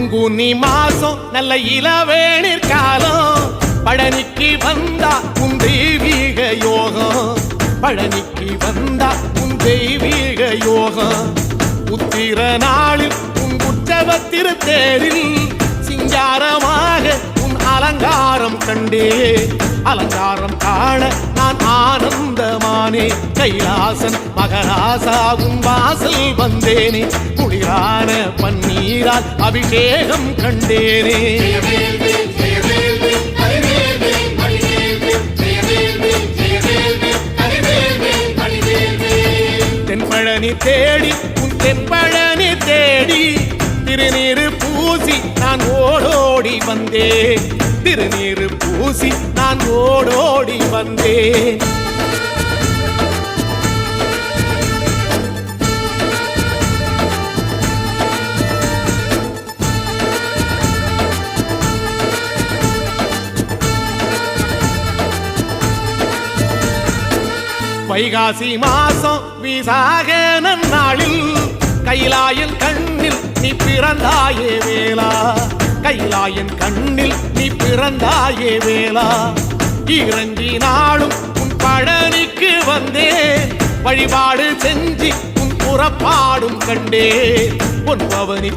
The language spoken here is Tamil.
பங்குனி மாசம் நல்ல இளவேணிற் காலம் பழனிக்கு வந்தா உன் தெய்வீக யோகம் பழனிக்கு வந்தா உன் தெய்வீக யோகம் உத்திர நாளில் உன் உற்சவ திருத்தேரில் சிங்காரமாக உன் அலங்காரம் கண்டே அலங்காரம் காண நான் ஆனந்தமானே கைலாசன் மகராசாவும் வாசல் வந்தேனே குளிரான பன்னீரால் அபிஷேகம் கண்டேனே தென்பழனி தேடி உன் தென்பழனி தேடி திருநீரு பூசி நான் ஓடோடி வந்தேன் திருநீரு பூசி நான் ஓடோடி வந்தேன் வைகாசி மாசம் விசாக நன்னாளில் கைலாயன் கண்ணில் நீ பிறந்தாயே வேளா கைலாயன் கண்ணில் நீ பிறந்தாயே வேளா இறங்கி நாளும் உன் பழனிக்கு வந்தேன் வழிபாடு செஞ்சு உன் புறப்பாடும் கண்டே பொன்பவனி